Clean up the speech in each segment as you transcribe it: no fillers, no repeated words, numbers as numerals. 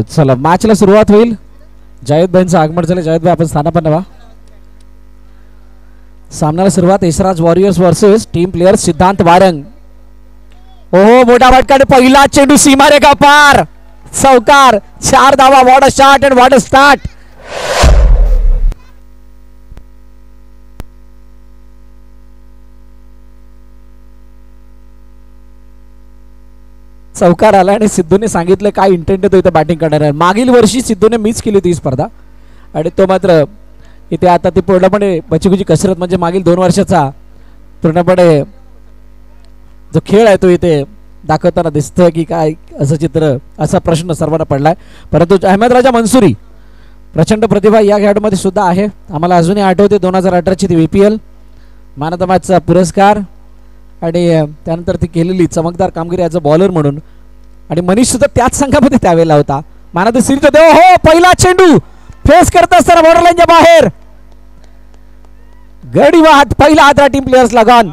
चला मॅचला सुरुवात होईल. जावेद भाईंचं आगमन झालं. जावेद भाई आपण स्थानापन्न व्हा. सामन्याला सुरुवात Yashraj warriors versus team player Siddhant Warang. ओहो मोठा फटका. पहिला चेंडू सीमारेखा पार. चौकार. 4 धावा. What a shot and what a start. चौकार आला आणि सिद्धूने सांगितलं काय इंटेंट तो इथे बॅटिंग करणार आहे. मागील वर्षी सिद्धूने मिस केली होती स्पर्धा आणि तो मात्र इथे आता ती पूर्णपणे बचीकुची कसरत म्हणजे मागील 2 वर्षाचा पूर्णपणे जो खेळ आहे तो इथे दाखवताना दिसतोय की काय असं चित्र असा प्रश्न सर्वांना पडलाय. परंतु अहमद राजा मंसुरी प्रचंड प्रतिभा या खेळाडूमध्ये सुद्धा आहे. आम्हाला अजूनही आठवते 2018ची ती VPL मॅन ऑफ द मॅचचा पुरस्कार आणि त्यानंतर ती केलेली चमकदार कामगिरी ॲज अ बॉलर म्हणून. आणि मनीष सुद्धा त्याच संघामध्ये त्यावेळेला होता. मॅन ऑफ द सिरीज होते. हो पहिला चेंडू फेस करत असताना बॉर्डर लाईनच्या बाहेर गडी वाहत पहिला हात टीम प्लेयर्स लगान.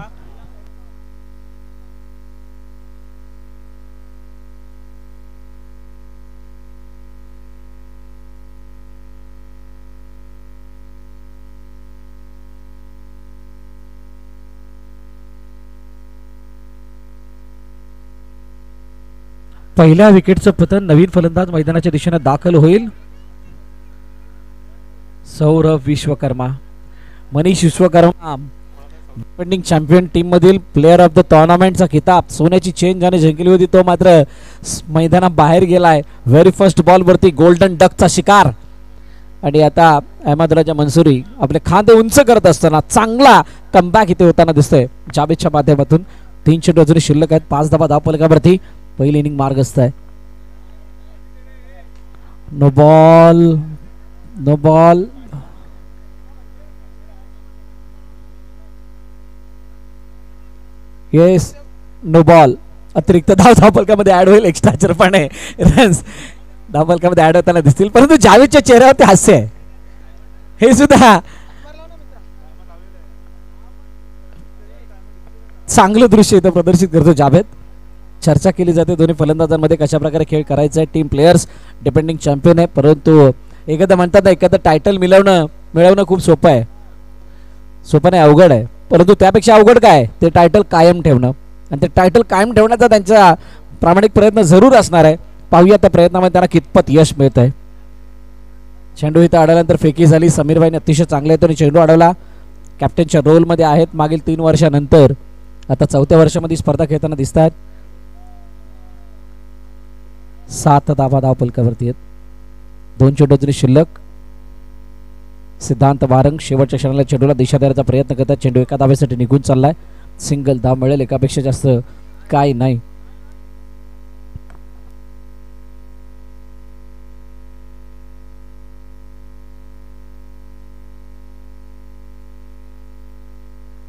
पहिल्या विकेटचं पतन. नवीन फलंदाज मैदानाच्या दिशेने दाखल होईल. Saurabh Vishwakarma. Manish Vishwakarma defending champion team मधील प्लेअर ऑफ द टुर्नामेंटचा किताब सोन्याची चेन ज्याने जिंकली होती तो मात्र मैदाना बाहेर गेलाय. व्हेरी फर्स्ट बॉल वरती गोल्डन डकचा शिकार. आणि आता अहमद राजा मंसुरी आपले खांदे उंच करत असताना चांगला कमबॅक इथे होताना दिसतोय जावेदच्या माध्यमातून. 3 चेंडू अजूनही शिल्लक आहेत. 5 धावा धावफलकावरती. पहिली इनिंग मार्गस्थ आहे. No ball. No ball. Yes no ball. अतिरिक्त धाव धावफलकामध्ये ऍड होईल. एक्स्ट्राचर पण आहे. रन्स धावफलकामध्ये ऍड होताना दिसतील. परंतु जावेदच्या चेहऱ्यावरती हास्य आहे. हे सुद्धा चांगलं दृश्य इथं प्रदर्शित करतो जावेद. चर्चा केली जाते दोन्ही फलंदाजांमध्ये कशा प्रकारे खेळ करायचा आहे. टीम प्लेयर्स डिपेंडिंग चॅम्पियन आहे. परंतु एखादा म्हणतात ना एखादं टायटल मिळवणं खूप सोपं आहे. सोपं नाही अवघड आहे. परंतु त्यापेक्षा अवघड काय ते टायटल कायम ठेवणं. आणि ते टायटल कायम ठेवण्याचा त्यांचा प्रामाणिक प्रयत्न जरूर असणार आहे. पाहूया त्या प्रयत्नामध्ये त्यांना कितपत यश मिळत आहे. चेंडू इथं अडवल्यानंतर फेकी झाली. समीर भाईने अतिशय चांगल्या आणि चेंडू अडवला. कॅप्टनच्या रोलमध्ये आहेत. मागील 3 वर्षानंतर आता 4थ्या वर्षामध्ये स्पर्धा खेळताना दिसत आहेत. 7 धावा धावफलकावरती आहेत. 2 चेंडू अजूनही शिल्लक. सिद्धांत वारंग शेवटच्या क्षणाला चेंडूला दिशा देण्याचा प्रयत्न करतात. चेंडू एका धावेसाठी निघून चाललाय. सिंगल धाव मिळेल. एकापेक्षा जास्त काय नाही.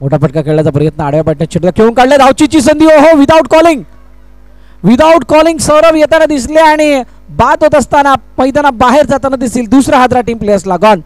मोठा फटका खेळण्याचा प्रयत्न. आडव्या पाट्यात चेंडूला खेळून काढले. धावचीची संधी. ओहो विदाउट कॉलिंग सौरभ येताना दिसले आणि बाद होत असताना मैदाना बाहेर जाताना दिसतील. दुसरा हादरा टीम प्लेयर्सला गॉन.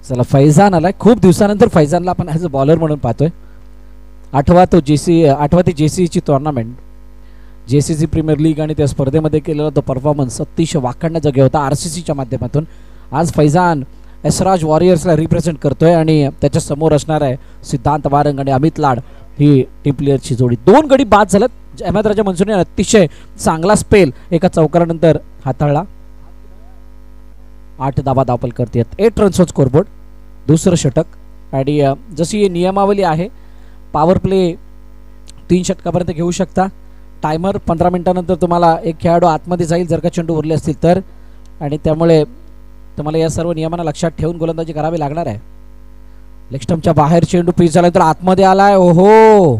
चला फैजान आलाय. खूप दिवसानंतर फैजानला आपण ॲज अ बॉलर म्हणून पाहतोय. आठवा ती JCEची टुर्नामेंट JCC प्रीमियर लीग आणि त्या स्पर्धेमध्ये केलेला तो परफॉर्मन्स अतिशय वाखाणण्याजोगा होता RCCच्या माध्यमातून. आज फैजान एसराज वॉरियर्सला रिप्रेझेंट करतोय आणि त्याच्या समोर असणार आहे सिद्धांत वारंग आणि अमित लाड ही टीम प्लेयरची जोडी. 2 गडी बाद झालेत. अहमद राजा मनसुरीने अतिशय चांगला स्पेल एका चौकारानंतर हाताळला. 8 धावा दाखल करतात. 8 रन्सवर स्कोरबोर्ड. दुसरं षटक आणि जशी नियमावली आहे पॉवर प्ले 3 षटकापर्यंत घेऊ शकता. टायमर 15 मिनिटानंतर तुम्हाला एक खेळाडू आतमध्ये जाईल जर का चेंडू उरले असतील तर, आणि त्यामुळे तुम्हाला या सर्व नियमांना लक्षात ठेवून गोलंदाजी करावी लागणार आहे. लेग स्टंपच्या बाहेर चेंडू पिच झाला तर आतमध्ये आलाय. ओहो,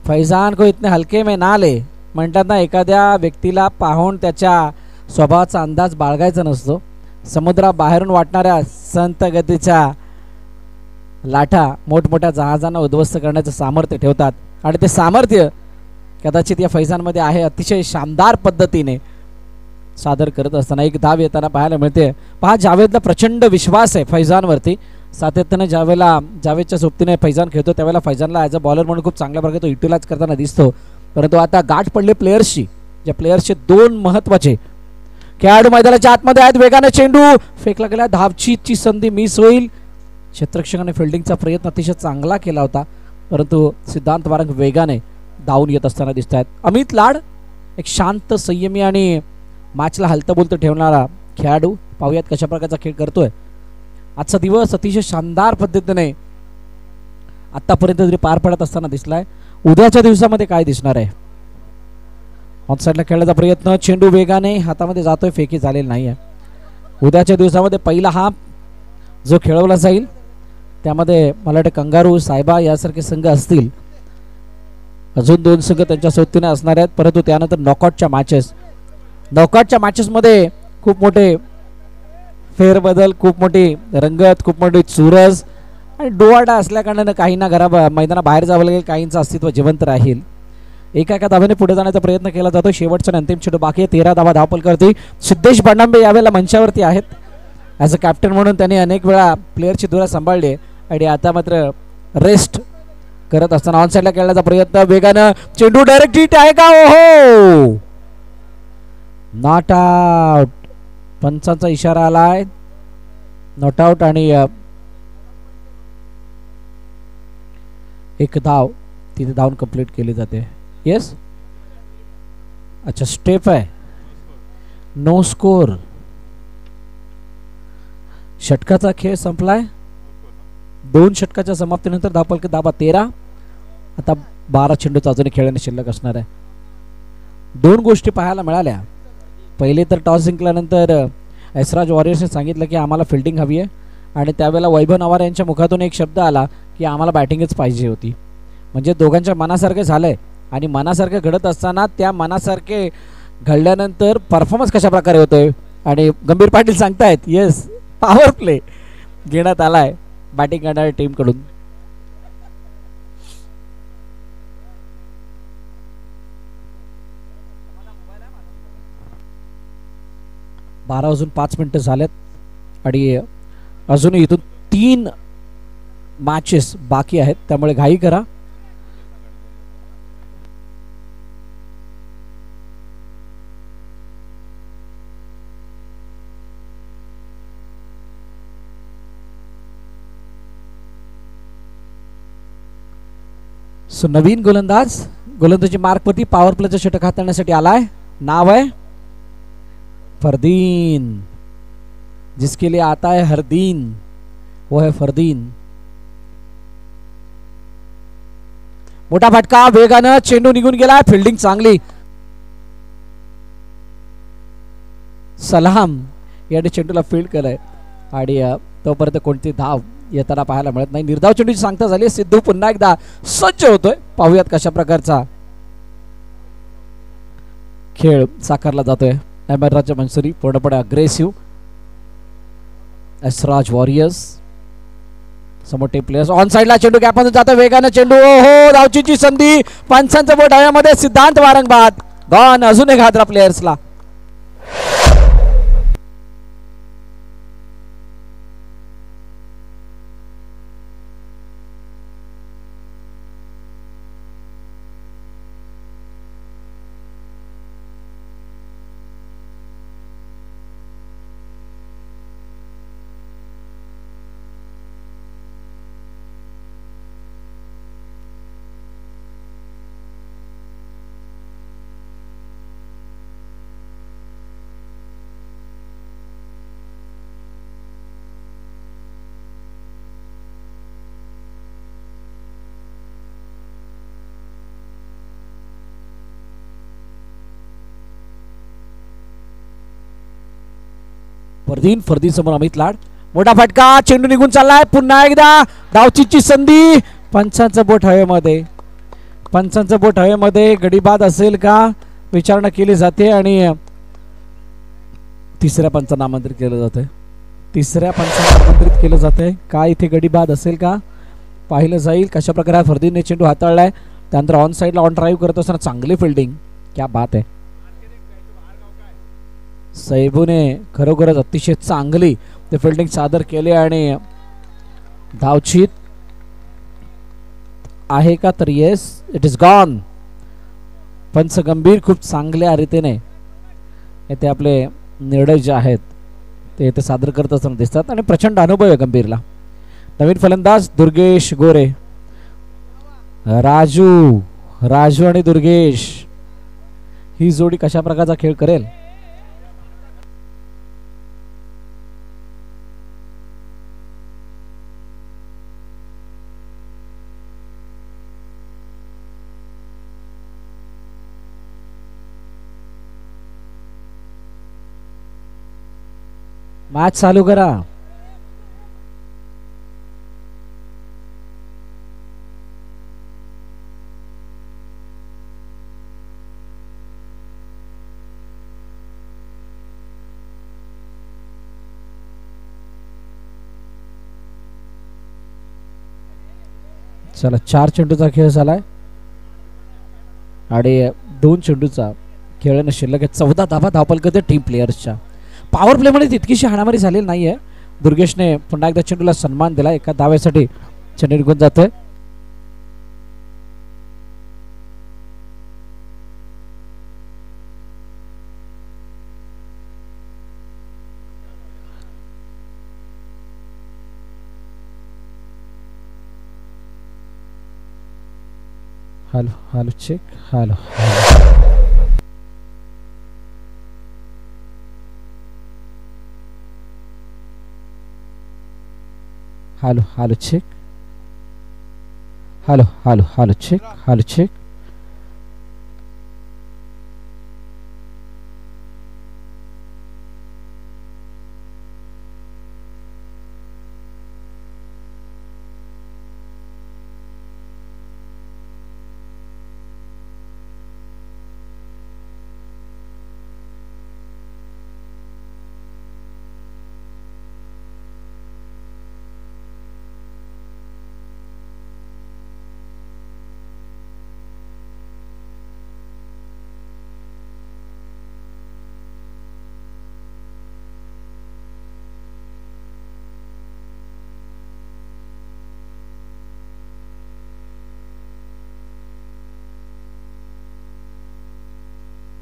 फैजान को इतने हलके में ना ले म्हणतात ना, एखाद्या व्यक्तीला पाहून त्याच्या स्वभावाचा अंदाज बाळगायचा नसतो. समुद्राबाहेरून वाटणाऱ्या संत गतीच्या लाटा मोठमोठ्या जहाजांना उद्ध्वस्त करण्याचं सामर्थ्य ठेवतात आणि ते सामर्थ्य कदाचित या फैजानमध्ये आहे. अतिशय शानदार पद्धतीने सादर करत असताना एक धाव येताना पाहायला मिळते. पहा, जावेदला प्रचंड विश्वास आहे फैजानवरती. सातत्याने जावेदच्या सोबतीने फैजान खेळतो त्यावेळेला फैजानला ॲज अ बॉलर म्हणून खूप चांगल्या प्रकारे तो युटिलाइज करताना दिसतो. परंतु आता गाठ पडले प्लेयर्सची, ज्या प्लेयर्सचे 2 महत्त्वाचे खेळाडू मैदानाच्या आतमध्ये आहेत. वेगाने चेंडू फेकला गेला. धावचीची संधी मिस होईल. क्षेत्ररक्षकाने फिल्डिंगचा प्रयत्न अतिशय चांगला केला होता परंतु सिद्धांत वारंग वेगाने धावून येत असताना दिसत आहेत. अमित लाड एक शांत, संयमी आणि मॅचला हलतं बोलतं ठेवणारा खेळाडू. पाहूयात कशा प्रकारचा खेळ करतोय. आजचा दिवस अतिशय शानदार पद्धतीने आतापर्यंत तरी पार पडत असताना दिसलाय. उद्याच्या दिवसामध्ये काय दिसणार आहे. ऑन साईडला खेळण्याचा प्रयत्न. चेंडू वेगाने हातामध्ये जातोय. फेकी झालेली नाही आहे. उद्याच्या दिवसामध्ये पहिला हाफ जो खेळवला जाईल त्यामध्ये मला वाटतं कंगारू, सायबा यासारखे संघ असतील. अजून 2 संघ त्यांच्या सोबतीने असणार आहेत. परंतु त्यानंतर नॉकआउटच्या मॅचेसमध्ये खूप मोठे फेरबदल, खूप मोठी रंगत, खूप मोठी चुरस आणि डोवाडा असल्या कारणानं काहींना मैदानाबाहेर जावं लागेल, काहींचं अस्तित्व जिवंत राहील. एका धावेने पुढे जाण्याचा प्रयत्न केला जातो. शेवटचा अंतिम चेंडू बाकी आहे. 13 धावा धावपल करते. सिद्धेश बंडांबे यावेळेला मंचावरती आहेत. ॲज अ कॅप्टन म्हणून त्यांनी अनेक वेळा प्लेअरची धुरा सांभाळली आणि आता मात्र रेस्ट करत असताना ऑन साईडला खेळण्याचा प्रयत्न. वेगानं चेंडू डायरेक्ट हिट आहे का. ओहो, नॉट आउट. पंचांचा इशारा आलाय. नॉट आउट आणि एक धाव तिथे धावून कंप्लीट केली जाते. येस, अच्छा, स्टेप आहे. No score. षटकाचा खेळ संपलाय. 2 षटकाच्या समाप्तीनंतर धावफलक दाबा 13. आता 12 चेंडूचा अजूनही खेळण्याने शिल्लक असणार आहे. 2 गोष्टी पाहायला मिळाल्या. पहिले तर टॉस जिंकल्यानंतर एसराज वॉरियर्सने सांगितलं की आम्हाला फिल्डिंग हवी आहे आणि त्यावेळेला वैभव नवार यांच्या मुखातून एक शब्द आला की आम्हाला बॅटिंगच पाहिजे होती. म्हणजे दोघांच्या मनासारखे झालंय आणि मनासारखे घडत असताना त्या मनासारखे घडल्यानंतर परफॉर्मन्स कशा प्रकारे होतोय. आणि गंभीर पाटील सांगतायत येस, पॉवर प्ले घेण्यात आलाय बॅटिंग करणाऱ्या टीमकडून. बारा वाजून 5 मिनिटं झालेत आणि अजूनही इथून 3 मॅचेस बाकी आहेत त्यामुळे घाई करा. नवीन गोलंदाजी मार्कवरती पॉवर प्लेचं षटक हाताळण्यासाठी आलाय. नाव आहे फरदीन. जिसके लिए आता है हर दिन वो है फरदीन. मोठा फटका. वेगानं चेंडू निघून गेला. फिल्डिंग चांगली. सलाम याने चेंडूला फील्ड केलंय आणि तोपर्यंत कोणती धाव येताना पाहायला मिळत नाही. निर्धाव चेंडूची सांगता झाली. सिद्धू पुन्हा एकदा सज्ज होतोय. पाहूयात कशा प्रकारचा खेळ साकारला जातोय. अहमद राजा मनसुरी पूर्णपणे अग्रेसिव्ह. एसराज वॉरियर्स समोर टीम प्लेयर्स. ऑन साईडला चेंडू गॅपमधून जातो. वेगानं चेंडू. ओहो, धावचीची संधी. पंचांचं बोट हव्यामध्ये. सिद्धांत वारंग बाद. गॉन. अजून एक हादरा प्लेयर्सला. फरदीन समोर अमित लाड, मोठा फटका, चेंडू निघून चाललाय, पुन्हा एकदा धावचीची संधी, पंचांचं बोट हवेमध्ये, गडी बाद असेल का विचारणा केली जाते आणि तिसऱ्या पंचांना आमंत्रित केलं जातंय, काय इथे गडी बाद असेल का पाहिलं जाईल. कशा प्रकारे फरदीनने चेंडू हाताळलाय, त्यानंतर ऑन साइडला ऑन ड्राईव्ह करत असताना चांगली फिल्डिंग, क्या बात आहे. सैबूने खरोखरच अतिशय चांगली ते फिल्डिंग सादर केले आणि धावचीत आहे का तर येस, इट इज गॉन. पंच गंभीर खूप चांगल्या रीतीने येथे आपले निर्णय जे आहेत ते येथे सादर करत असताना दिसतात आणि प्रचंड अनुभव आहे गंभीरला. नवीन फलंदाज दुर्गेश गोरे, राजू आणि दुर्गेश ही जोडी कशा प्रकारचा खेळ करेल. मॅच चालू करा. चला 4 चेंडूचा खेळ झालाय आणि 2 चेंडूचा खेळणं शिल्लक आहे. 14 धावा धावपलक टीम प्लेयर्सच्या. पॉवर प्ले मध्ये तितकीशी हाणामारी झालेली नाहीये. दुर्गेशने पुन्हा एकदा चेंडूला सन्मान दिला, एका धावेसाठी चेंडू निघून जातोय. Hello check, hello check, hello check.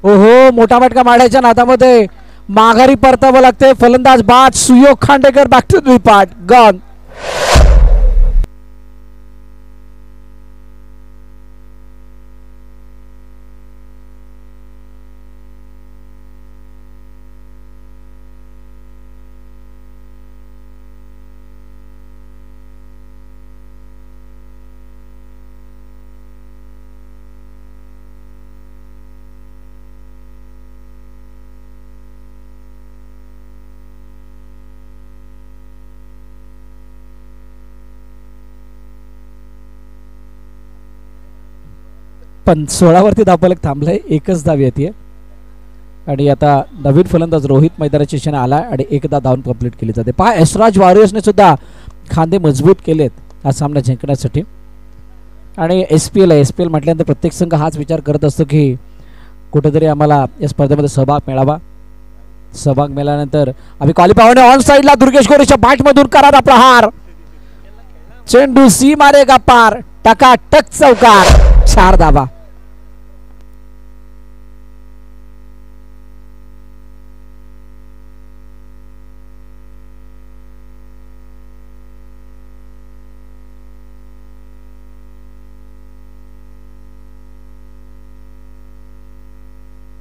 ओहो, मोठा फटका मारायच्या नादामध्ये माघारी परतावं लागते. फलंदाज बाद Suyog Khandekar, back to the part, gone. पण 16 वरती धावफलक थांबलाय, एकच धाव येते आणि आता नवीन फलंदाज रोहित मैदानाच्या दिशेने आला आणि एकदा धावून कंप्लीट केली जाते. पहा, यशराज वॉरियर्सने सुद्धा खांदे मजबूत केलेत हा सामना जिंकण्यासाठी. आणि एसपीएल म्हटल्यानंतर प्रत्येक संघ हाच विचार करत असतो की कुठेतरी आम्हाला या स्पर्धेमध्ये सहभाग मिळावा. सहभाग मिळाल्यानंतर आम्ही क्वालिफाय होणे. ऑन साइडला दुर्गेश गोरेच्या बॅटमधून करा प्रहार, चेंडू सी मारेगा पार, टकाटक चौकार, 4 धावा.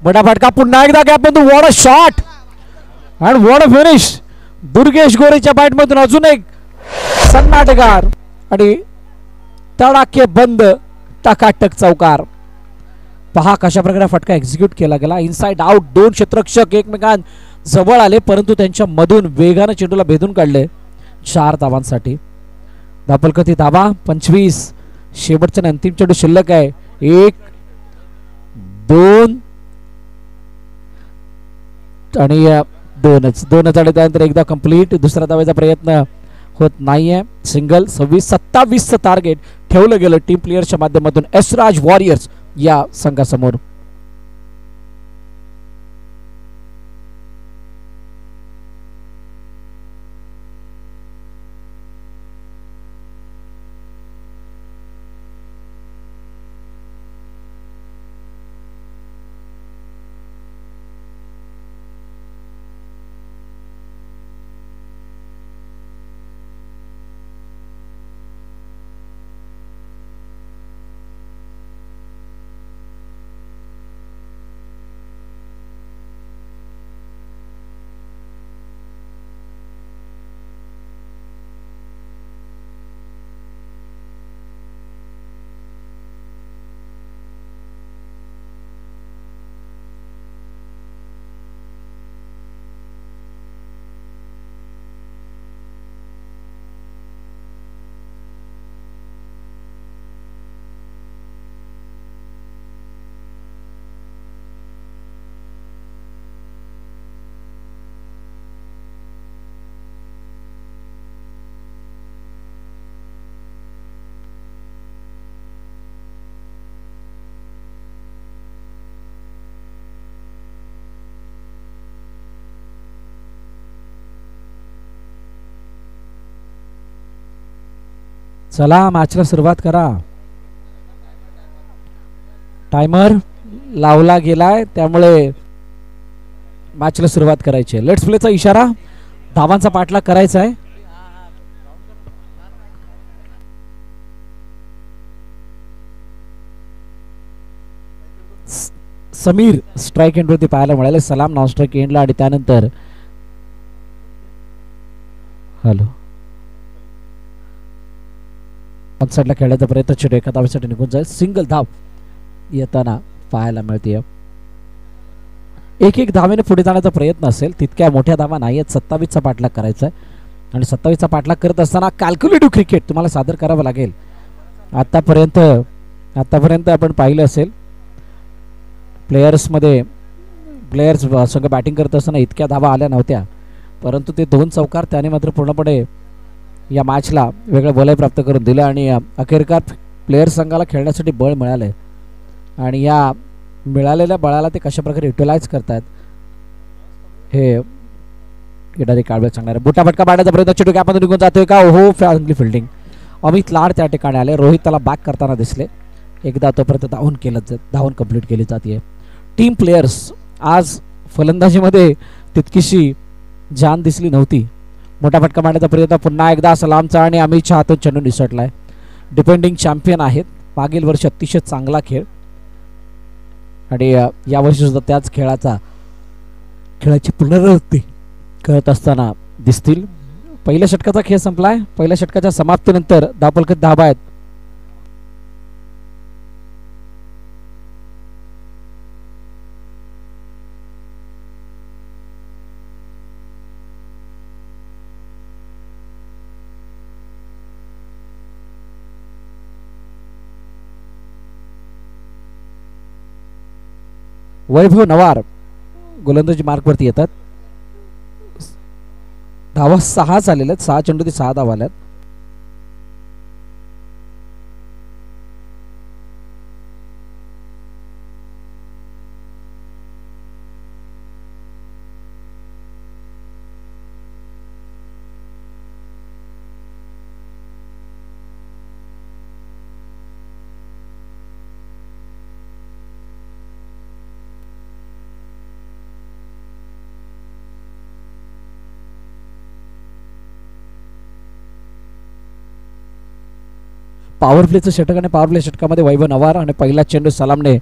मोठा फटका, पुन्हा एकदा गॅपमधून, what a shot and what a finish. Durgesh गोरेच्या बॅटमधून अजून एक सन्नाटकार आणि तडाखे बंद टकाटक चौकार. पहा कशा प्रकारे फटका एक्झिक्यूट केला गेला. इनसाइड आउट, 2 क्षेत्ररक्षक एकमेकांत जवळ आले परंतु त्यांच्या मधून वेगाने चेंडूला भेदून काढले 4 धावांसाठी. धापलकती धावा 25. शेवटच्या अंतिम चेंडू शिल्लक आहे. 1 2 आणि 2च आणि त्यानंतर एकदा कंप्लीट. दुसऱ्या धावेचा प्रयत्न होत नाहीये. सिंगल. 26-27चं टार्गेट ठेवलं गेलं टीम प्लेयर्सच्या माध्यमातून एसराज वॉरियर्स या संघासमोर. चला मॅचला सुरुवात करा. टायमर लावला गेलाय त्यामुळे मॅचला सुरुवात करायची आहे. लेट्स प्लेचा इशारा. धावांचा पाठलाग करायचा आहे. समीर स्ट्राईक एंडवरती पाहायला मिळाले. सलाम नॉन स्ट्राईक एंडला आणि त्यानंतर हॅलो साईडला खेळण्याचा प्रयत्न चेंडू एका धावेसाठी निघून जाईल. सिंगल धाव येताना पाहायला मिळते. एक धावेने पुढे जाण्याचा प्रयत्न असेल. तितक्या मोठ्या धावा नाही आहेत. 27चा पाठलाग करायचा आहे आणि 27चा पाठलाग करत असताना कॅल्क्युलेटिव्ह क्रिकेट तुम्हाला सादर करावं लागेल. आतापर्यंत आपण पाहिलं असेल प्लेयर्स संघ बॅटिंग करत असताना इतक्या धावा आल्या नव्हत्या परंतु ते 2 चौकार त्याने मात्र पूर्णपणे या मॅचला वेगळं बलय प्राप्त करून दिलं आणि अखेरकार प्लेयर संघाला खेळण्यासाठी बळ मिळाले आणि या मिळालेल्या बळाला ते कशा प्रकारे युटिलाइज करतात हे येणारी काळवेळ सांगणार. बुटाफटका मारण्याचा प्रयत्न चेंडू गॅपमध्ये निघून जातोय का. हो चांगली फिल्डिंग. अमित लाड त्या ठिकाणी आले. रोहित त्याला बॅक करताना दिसले. एकदा तोपर्यंत धावून कंप्लीट केली जाते. टीम प्लेयर्स आज फलंदाजीमध्ये तितकीशी जान दिसली नव्हती. मोठा फटका मारण्याचा प्रयत्न पुन्हा एकदा सलामचा आणि अमितच्या हातून चेंडू निसटलाय. डिपेंडिंग चॅम्पियन आहेत. मागील वर्षी अतिशय चांगला खेळ आणि यावर्षी सुद्धा त्याच खेळाची पुनरावृत्ती करत असताना दिसतील. पहिल्या षटकाचा खेळ संपलाय. पहिल्या षटकाच्या समाप्तीनंतर धावफलकात धावा आहेत. वैभव नवार गोलंदाजी मार्कवरती येतात. धावा 6 झालेल्या आहेत. 6 चेंडू 6 धावा आल्यात. पॉवर प्लेचं षटक आणि पॉवर प्ले षटकामध्ये वैभव नवार आणि पहिला चेंडू सलामने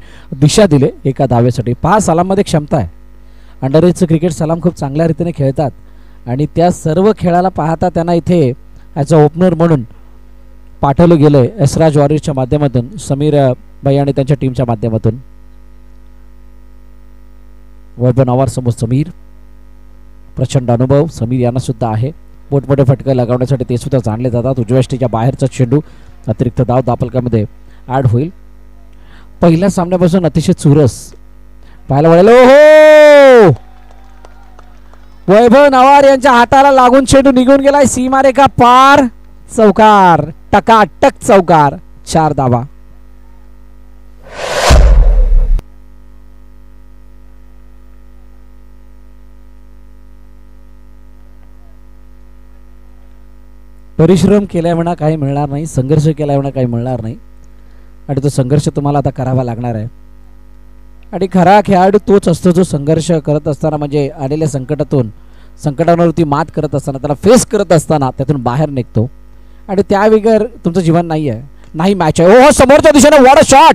दिशा दिले एका धावेसाठी. पहा सलाममध्ये क्षमता आहे. अंडरएजचं क्रिकेट सलाम खूप चांगल्या रीतीने खेळतात आणि त्या सर्व खेळाला पाहता त्यांना इथे ॲज अ ओपनर म्हणून पाठवलं गेलंय एसराज वॉरियर्सच्या माध्यमातून समीर भाई आणि त्यांच्या टीमच्या माध्यमातून. वैभव नवार समोर समीर प्रचंड अनुभव समीर यांना सुद्धा आहे. मोठमोठे फटके लगावण्यासाठी ते सुद्धा जाणले जातात. उजव्या यष्टीच्या बाहेरचा चेंडू अतिरिक्त धाव दापलकामध्ये ॲड होईल. पहिल्या सामन्यापासून अतिशय चुरस पाहायला मिळालं. हो, वैभव नवार यांच्या हाताला लागून चेंडू निघून गेलाय सीमारेखा पार. चौकार, टकाटक चौकार, 4 धावा. परिश्रम केल्याविना काही मिळणार नाही, संघर्ष केल्याविना काही मिळणार नाही आणि तो संघर्ष तुम्हाला आता करावा लागणार आहे. आणि खरा खेळाडू तोच असतो जो संघर्ष करत असताना म्हणजे आलेल्या संकटांवरती मात करत असताना, त्याला फेस करत असताना त्यातून बाहेर निघतो. आणि त्या बिगर तुमचं जीवन नाही आहे, नाही मॅच आहे. हो, समोरच्या दिशेने व्हाट अ शॉट,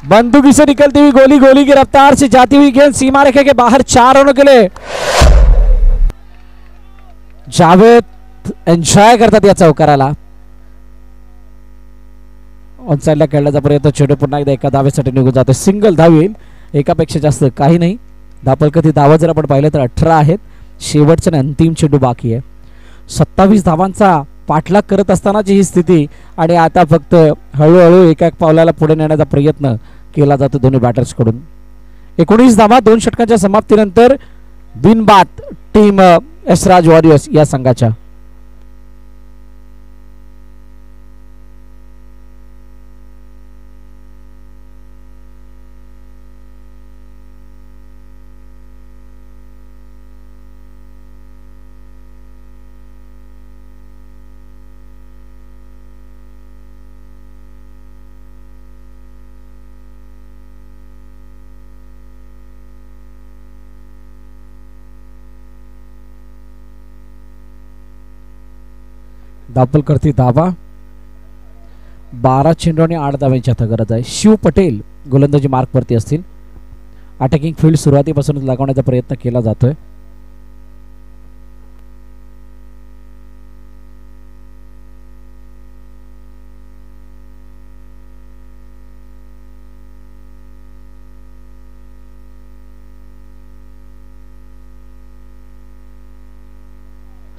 बंदूकी से निकलती हुई गोली, गोली की रफ्तार से जाती हुई गेंद सीमा रेखा के बाहर 4 रनों के लिए. जावेद एन्जॉय करतात या चौकाराला. ऑन साइडला खेळण्याचा प्रयत्न, चेंडू पुन्हा एकदा एका धावेसाठी निघून जातो. सिंगल धाव येईल, एकापेक्षा जास्त काही नाही. धापलकती धावा जर आपण पाहिलं तर 18 आहेत. शेवटचा आणि अंतिम चेंडू बाकी आहे. 27 धावांचा पाठलाग करत असतानाची ही स्थिती आणि आता फक्त हळूहळू एका एक पावलाला पुढे नेण्याचा प्रयत्न केला जातो दोन्ही बॅटर्सकडून. 19 धावा 2 षटकांच्या समाप्तीनंतर बिनबाद टीम यशराज वॉरियर्स या संघाच्या. दापल करती धावा, 12 चेंडू आणि 8 धावांची आता गरज आहे. शिव पटेल गोलंदाजी मार्कवरती असतील. अटॅकिंग फील्ड सुरुवातीपासूनच लागवण्याचा प्रयत्न केला जातोय.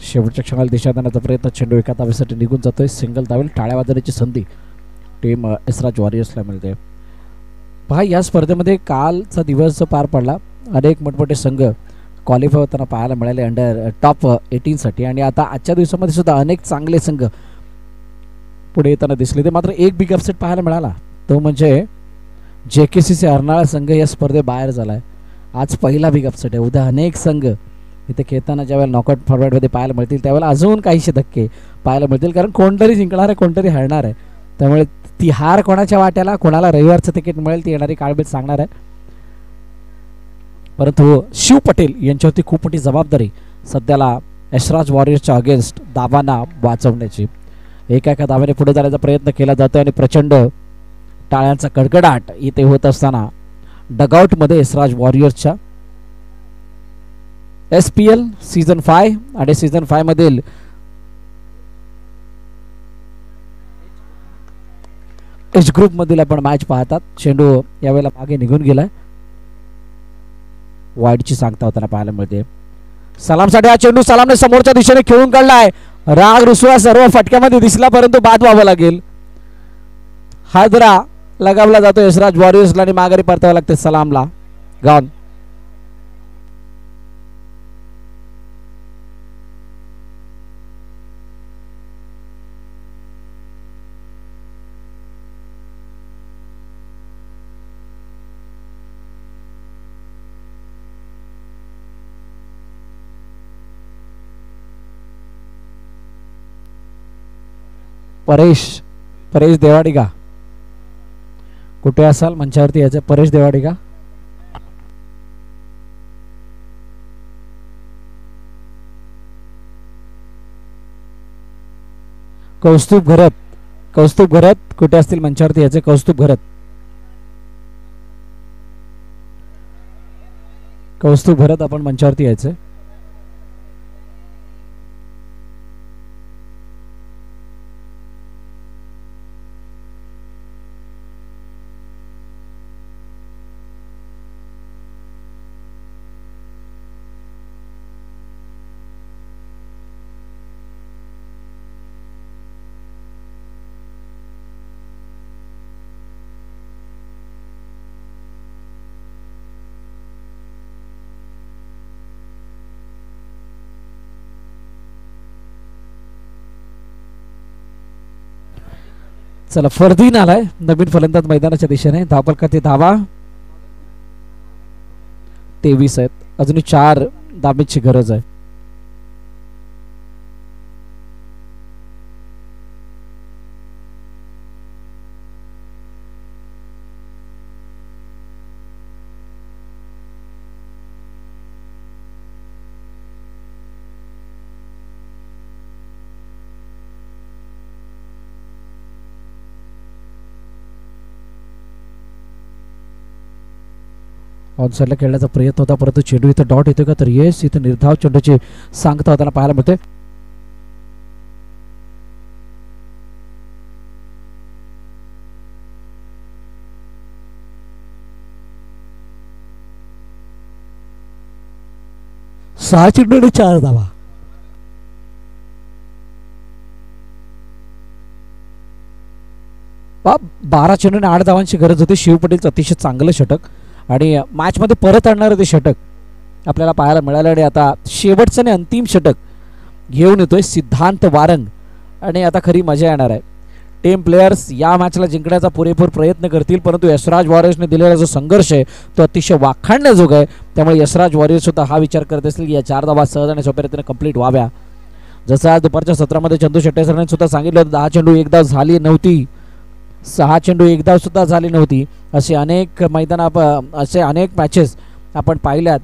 शेवटच्या क्षणाला दिशा देण्याचा प्रयत्न, चेंडू एका धावेसाठी निघून जातोय. सिंगल धावेल, टाळ्या वाजवण्याची संधी टीम यशराज वॉरियर्सला मिळते. पहा, या स्पर्धेमध्ये कालचा दिवस पार पडला. अनेक मोठमोठे संघ क्वालिफाय होताना पाहायला मिळाले अंडर टॉप 18 साठी आणि आता आजच्या दिवसामध्ये सुद्धा अनेक चांगले संघ पुढे येताना दिसले. ते मात्र एक बिग अपसेट पाहायला मिळाला, तो म्हणजे JKCC अर्नाळा संघ या स्पर्धे बाहेर झालाय. आज पहिला बिग अपसेट आहे. उद्या अनेक संघ इथे खेळताना ज्यावेळेला नॉकआउट फॉर्मॅटमध्ये पाहायला मिळतील त्यावेळेला अजून काहीशे धक्के पाहायला मिळतील, कारण कोणतरी जिंकणार आहे, कोणतरी हरणार आहे. त्यामुळे ती हार कोणाच्या वाट्याला, कोणाला रविवारचं तिकीट मिळेल ती येणारी काळबेट सांगणार आहे. परंतु शिव पटेल यांच्यावरती खूप मोठी जबाबदारी सध्याला यशराज वॉरियर्सच्या अगेन्स्ट धावांना वाचवण्याची. एका धाव्याने पुढे जाण्याचा प्रयत्न केला जातो आणि प्रचंड टाळ्यांचा कडकडाट इथे होत असताना डगआउटमध्ये यशराज वॉरियर्सच्या SPL सीझन 5 आणि सीझन 5 मधील एच ग्रुप मधील आपण मॅच पाहतात. चेंडू यावेळेला मागे निघून गेलाय, वाईडची सांगता होताना पाहायला मिळते. सलामसाठी हा चेंडू सलामने समोरच्या दिशेने खेळून काढलाय. राग रुसवा सर्व फटक्यामध्ये दिसला, परंतु बाद व्हावं लागेल. हादरा लगावला जातो यशराज वॉरियर्सला आणि माघारी परतावं लागते सलामला. गॉन. परेश देवाडिगा कुठे असाल मंचावरती यायचं. परेश देवाडिगा, कौस्तुभ घरत कुठे असतील मंचावरती यायचे. कौस्तुभ घरत आपण मंचावरती यायचे. चला फरदीन आलाय नवीन फलंदाज मैदानाच्या दिशेने. धावफलकात धावा 23 आहेत. अजूनही 4 धाबेची गरज आहे. ऑनसाईडला खेळण्याचा प्रयत्न होता परंतु चेंडू इथं डॉट येतो का तर येस इथं निर्धाव चेंडूची सांगता होताना पाहायला मिळते. सहा चेंडू आणि 4 धावा. बा 12 चेंडू आणि 8 धावांची गरज होती. शिव पटेलचं अतिशय चांगलं षटक आणि मॅच मध्ये परत आणणारं ते षटक आपल्याला पाहायला मिळालं. आणि आता शेवटचं आणि अंतिम षटक घेऊन येतोय सिद्धांत वारंग आणि आता खरी मजा येणार आहे. टीम प्लेयर्स या मॅचला जिंकण्याचा पुरेपूर प्रयत्न करतील परंतु यशराज वॉरियर्सने दिलेला जो संघर्ष आहे तो अतिशय वाखाणण्याजोगा आहे. त्यामुळे यशराज वॉरियर्स सुद्धा हा विचार करत असतील की या 4 धावा सहज आणि सोप्या रीतीने कंप्लीट व्हाव्या. जसं आज दुपारच्या सत्रामध्ये चंदू शेट्टे सरांनी सुद्धा सांगितलं होतं 10 चेंडू 1 धाव झाली नव्हती, 6 चेंडू 1 धाव सुद्धा झाली नव्हती. असे अनेक असे अनेक मॅचेस आपण पाहिल्यात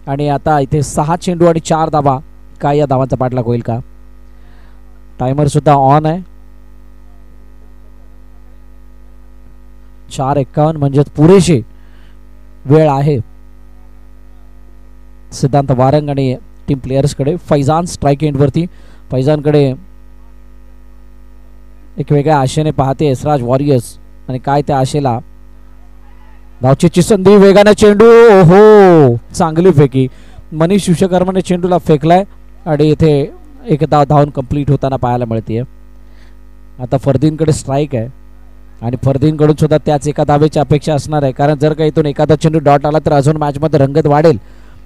आणि आता इथे 6 चेंडू आणि 4 धावा. काय या धावांचा पाठलाग होईल का? टायमर सुद्धा ऑन आहे. 4:51 म्हणजेच पुरेशी वेळ आहे सिद्धांत वारंग आणि टीम प्लेयर्सकडे. फैजान स्ट्राईक एंडवरती. फैजानकडे एक वेगळ्या आशेने पाहते यशराज वॉरियर्स आणि काय त्या आशेला धावचीची संधी. वेगाने चेंडू ओहो चांगली फेकी. मनीष विश्वकर्माने चेंडूला फेकलाय आणि इथे एक धावून कंप्लीट होताना पाहायला मिळते. आता फरदीनकडे स्ट्राईक आहे आणि फरदीनकडून सुद्धा त्याच एका धावेची अपेक्षा असणार आहे कारण जर का इथून एखादा चेंडू डॉट आला तर अजून मॅचमध्ये रंगत वाढेल,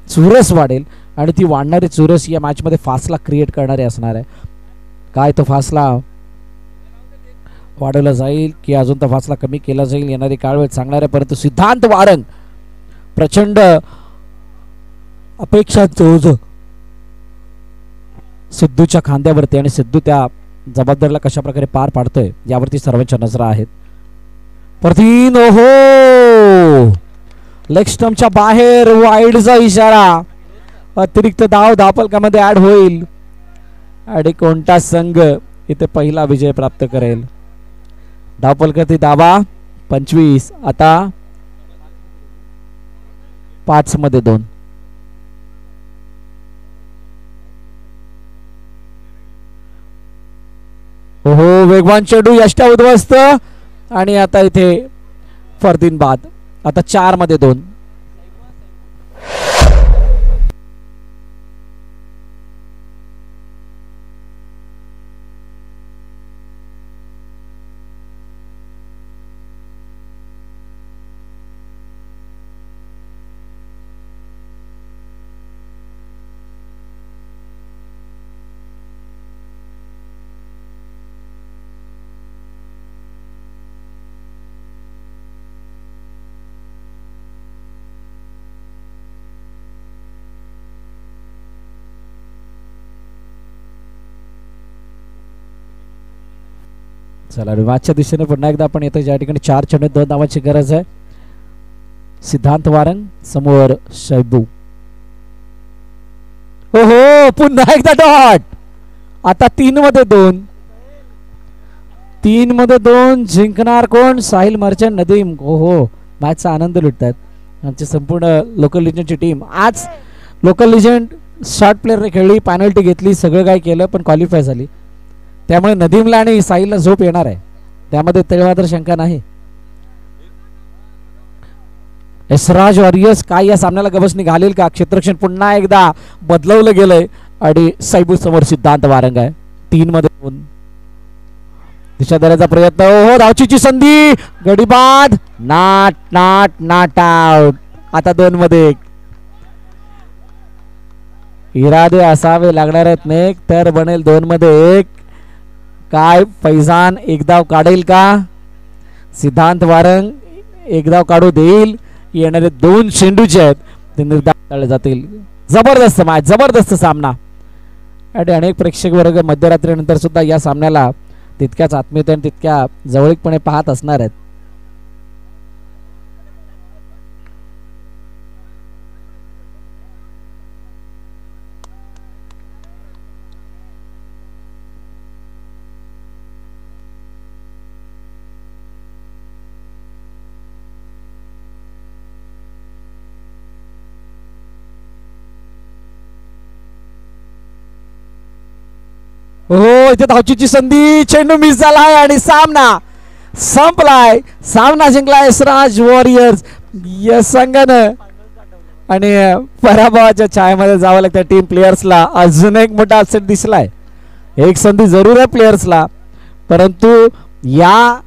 चुरस वाढेल आणि ती वाढणारी चुरस या मॅचमध्ये फासला क्रिएट करणारी असणार आहे. काय तो फासला वाढवला जाईल की अजून तो फासला कमी केला जाईल येणारी काळवेळ सांगणार आहे. परंतु सिद्धांत वारंग प्रचंड अपेक्षांचं ओझं सिद्धूच्या खांद्यावरती आणि सिद्धू त्या जबाबदारीला कशा प्रकारे पार पाडतोय यावरती सर्वांच्या नजरा आहेत. परतीन ओहो लेग स्टंपच्या बाहेर वाईडचा इशारा. अतिरिक्त धाव धावफलकामध्ये ऍड होईल आणि कोणता संघ इथे पहिला विजय प्राप्त करेल? धावफलकातील धावा 25. आता 5 मध्ये 2. ओहो वेगवान चेंडू यष्टा उद्ध्वस्त आणि आता इथे फरदीन बाद. आता 4 मध्ये 2. चला मॅचच्या दिशेने पुन्हा एकदा आपण येतो ज्या ठिकाणी 4 चेंडू 2 धावांची गरज आहे. सिद्धांत वारंग समोर शैबू. ओहो पुन्हा एकदा डॉट. आता 3 मध्ये 2. 3 मध्ये 2 जिंकणार कोण? साहिल मर्चंट नदीम. ओहो मॅचचा आनंद लुटतात आमची संपूर्ण लोकल लिजंडची टीम. आज लोकल लिजंड शॉर्ट प्लेअरने खेळली, पेनल्टी घेतली, सगळं काय केलं पण क्वालिफाय झाली. त्यामुळे नदीमला आणि साहिलला झोप येणार आहे त्यामध्ये तेवढा शंका नाही. यशराज वॉरियर्स काय या सामन्याला गवसणी घालेल का? क्षेत्ररक्षण पुन्हा एकदा बदलवलं गेलंय आणि साईबू समोर सिद्धांत वारंग आहे. 3 मध्ये 2. दिशा देण्याचा प्रयत्न. हो धावचीची संधी. गडीबाद. नाट आउट. आता 2 मध्ये 1. इरादे असावे लागणार आहेत नेक तर बनेल 2 मध्ये 1. काय फैजान एक धाव काढेल का? सिद्धांत वारंग एक धाव काढू देईल. येणारे 2 चेंडू जे आहेत ते निर्धार जातील. जबरदस्त मॅच, जबरदस्त सामना आणि अनेक प्रेक्षक वर्ग मध्यरात्रीनंतर सुद्धा या सामन्याला तितक्याच आत्मीयतेने तितक्या जवळीकपणे पाहत असणार आहेत. हो, इथे धावचीची संधी, चेंडू मिस झालाय आणि सामना संपलाय. सामना जिंकलाय एसराज वॉरियर्स या संघानं आणि पराभवाच्या छायेमध्ये जावं लागतं टीम प्लेयर्सला. अजून एक मोठा अपसेट दिसलाय. एक संधी जरूर आहे प्लेयर्सला, परंतु या